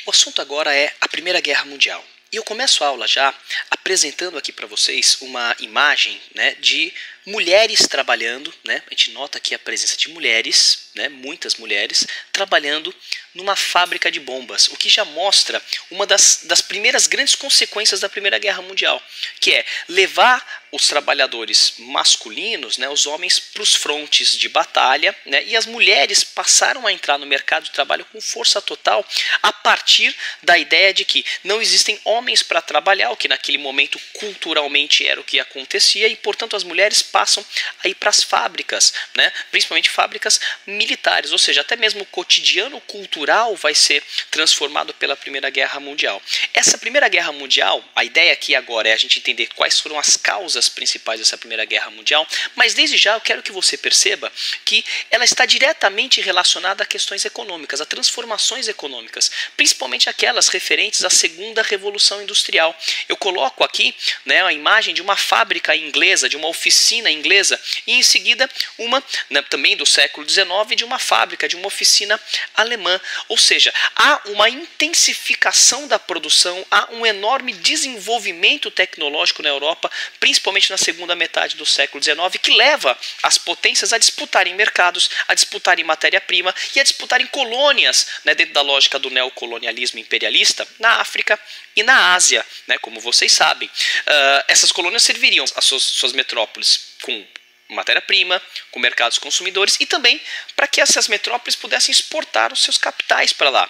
O assunto agora é a Primeira Guerra Mundial. E eu começo a aula já apresentando aqui para vocês uma imagem, de mulheres trabalhando, a gente nota aqui a presença de mulheres, muitas mulheres, trabalhando numa fábrica de bombas, o que já mostra uma das primeiras grandes consequências da Primeira Guerra Mundial, que é levar os trabalhadores masculinos, os homens, para os frontes de batalha, e as mulheres passaram a entrar no mercado de trabalho com força total a partir da ideia de que não existem homens para trabalhar, o que naquele momento culturalmente era o que acontecia, e portanto as mulheres passam a ir para as fábricas, principalmente fábricas militares, ou seja, até mesmo o cotidiano cultural vai ser transformado pela Primeira Guerra Mundial. Essa Primeira Guerra Mundial, a ideia aqui agora é a gente entender quais foram as causas principais dessa Primeira Guerra Mundial, mas desde já eu quero que você perceba que ela está diretamente relacionada a questões econômicas, a transformações econômicas, principalmente aquelas referentes à Segunda Revolução Industrial. Eu coloco aqui a imagem de uma fábrica inglesa, de uma oficina inglesa, e em seguida uma, também do século XIX, de uma fábrica, de uma oficina alemã. Ou seja, há uma intensificação da produção, há um enorme desenvolvimento tecnológico na Europa, principalmente na segunda metade do século XIX, que leva as potências a disputarem mercados, a disputarem matéria-prima e a disputarem colônias, dentro da lógica do neocolonialismo imperialista, na África e na Ásia. Como vocês sabem, essas colônias serviriam as suas metrópoles com matéria-prima, com mercados consumidores e também para que essas metrópoles pudessem exportar os seus capitais para lá.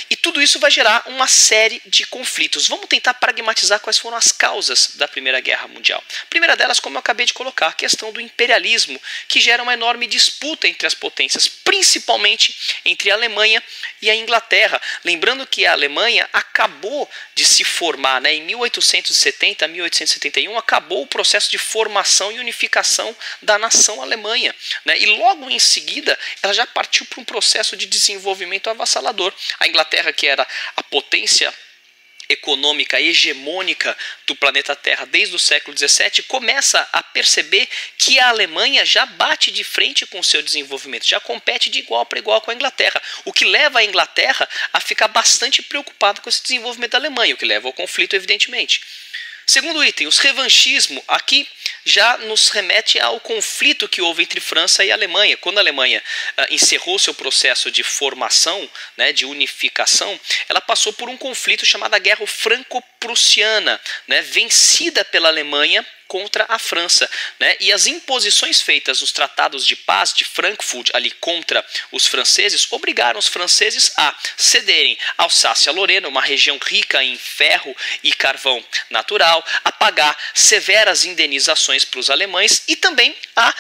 E tudo isso vai gerar uma série de conflitos. Vamos tentar pragmatizar quais foram as causas da Primeira Guerra Mundial. A primeira delas, como eu acabei de colocar, a questão do imperialismo, que gera uma enorme disputa entre as potências, principalmente entre a Alemanha e a Inglaterra. Lembrando que a Alemanha acabou de se formar, em 1870 a 1871, acabou o processo de formação e unificação da nação Alemanha, e logo em seguida ela já partiu para um processo de desenvolvimento avassalador. A Inglaterra, que era a potência econômica hegemônica do planeta Terra desde o século XVII, começa a perceber que a Alemanha já bate de frente com o seu desenvolvimento, já compete de igual para igual com a Inglaterra, o que leva a Inglaterra a ficar bastante preocupada com esse desenvolvimento da Alemanha, o que leva ao conflito, evidentemente. Segundo item, os revanchismo, aqui já nos remete ao conflito que houve entre França e Alemanha. Quando a Alemanha encerrou seu processo de formação, de unificação, ela passou por um conflito chamado a Guerra Franco-Prussiana, vencida pela Alemanha contra a França, e as imposições feitas nos tratados de paz de Frankfurt ali contra os franceses obrigaram os franceses a cederem Alsácia-Lorena, uma região rica em ferro e carvão natural, a pagar severas indenizações para os alemães e também a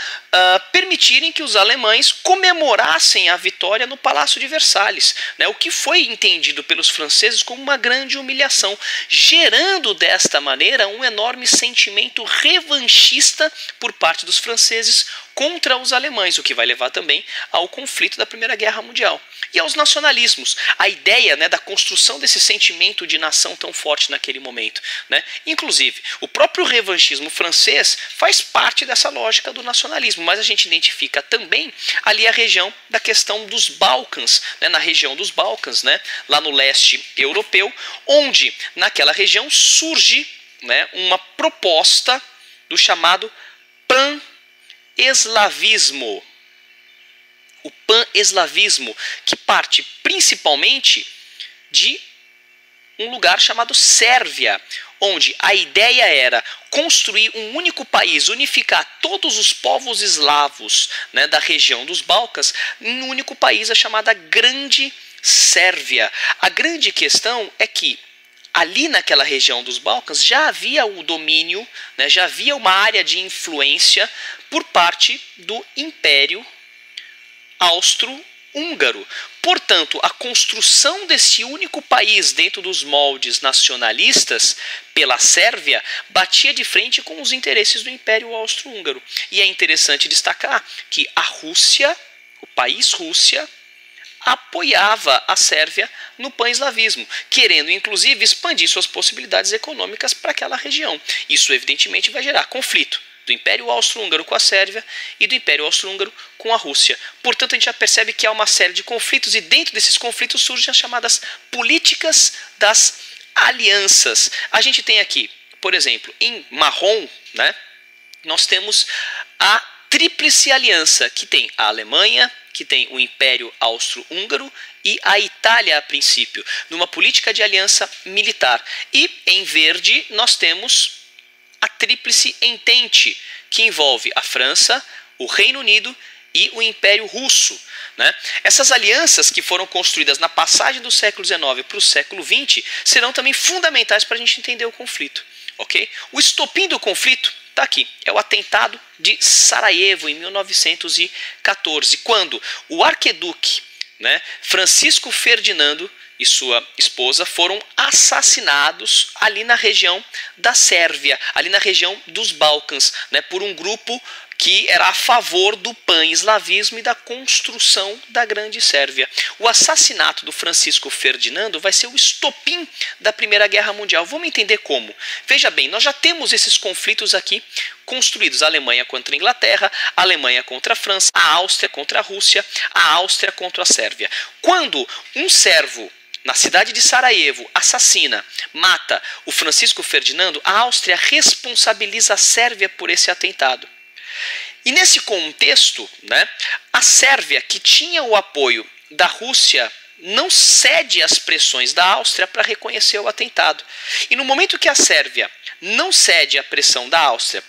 permitirem que os alemães comemorassem a vitória no Palácio de Versalhes, o que foi entendido pelos franceses como uma grande humilhação, gerando desta maneira um enorme sentimento revanchista por parte dos franceses contra os alemães, o que vai levar também ao conflito da Primeira Guerra Mundial. E aos nacionalismos, a ideia da construção desse sentimento de nação tão forte naquele momento. Inclusive, o próprio revanchismo francês faz parte dessa lógica do nacionalismo, mas a gente identifica também ali a região da questão dos Balcãs, na região dos Balcãs, lá no leste europeu, onde naquela região surge uma proposta do chamado pan-eslavismo. O pan-eslavismo, que parte principalmente de um lugar chamado Sérvia, onde a ideia era construir um único país, unificar todos os povos eslavos da região dos Balcãs em um único país, a chamada Grande Sérvia. A grande questão é que ali naquela região dos Balcãs já havia o domínio, já havia uma área de influência por parte do Império Austro-Húngaro. Portanto, a construção desse único país dentro dos moldes nacionalistas pela Sérvia batia de frente com os interesses do Império Austro-Húngaro. E é interessante destacar que a Rússia, o país Rússia, apoiava a Sérvia no pan-eslavismo, querendo inclusive expandir suas possibilidades econômicas para aquela região. Isso evidentemente vai gerar conflito do Império Austro-Húngaro com a Sérvia e do Império Austro-Húngaro com a Rússia. Portanto, a gente já percebe que há uma série de conflitos e dentro desses conflitos surgem as chamadas políticas das alianças. A gente tem aqui, por exemplo, em marrom, né, nós temos a Tríplice Aliança, que tem a Alemanha, que tem o Império Austro-Húngaro e a Itália a princípio, numa política de aliança militar. E em verde nós temos a Tríplice Entente, que envolve a França, o Reino Unido e o Império Russo. Né? Essas alianças que foram construídas na passagem do século XIX para o século XX serão também fundamentais para a gente entender o conflito. Okay? O estopim do conflito está aqui, é o atentado de Sarajevo em 1914, quando o arquiduque, né, Francisco Ferdinando e sua esposa foram assassinados ali na região da Sérvia, ali na região dos Balcãs, né, por um grupo que era a favor do pan-eslavismo e da construção da Grande Sérvia. O assassinato do Francisco Ferdinando vai ser o estopim da Primeira Guerra Mundial. Vamos entender como. Veja bem, nós já temos esses conflitos aqui construídos. A Alemanha contra a Inglaterra, a Alemanha contra a França, a Áustria contra a Rússia, a Áustria contra a Sérvia. Quando um servo na cidade de Sarajevo assassina, mata o Francisco Ferdinando, a Áustria responsabiliza a Sérvia por esse atentado. E nesse contexto, né, a Sérvia, que tinha o apoio da Rússia, não cede às pressões da Áustria para reconhecer o atentado. E no momento que a Sérvia não cede à pressão da Áustria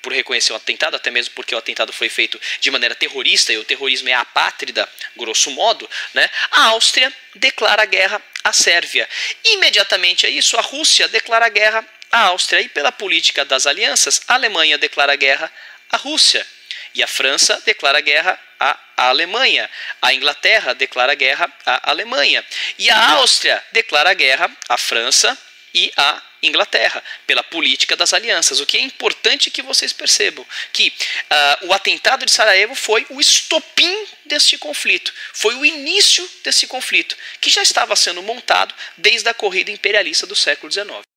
por reconhecer o atentado, até mesmo porque o atentado foi feito de maneira terrorista, e o terrorismo é apátrida, grosso modo, né, a Áustria declara guerra à Sérvia. Imediatamente a isso, a Rússia declara guerra à Áustria. E pela política das alianças, a Alemanha declara guerra à Rússia. E a França declara guerra à Alemanha. A Inglaterra declara guerra à Alemanha. E a Áustria declara guerra à França e à Inglaterra, pela política das alianças. O que é importante que vocês percebam que o atentado de Sarajevo foi o estopim deste conflito, foi o início desse conflito, que já estava sendo montado desde a corrida imperialista do século XIX.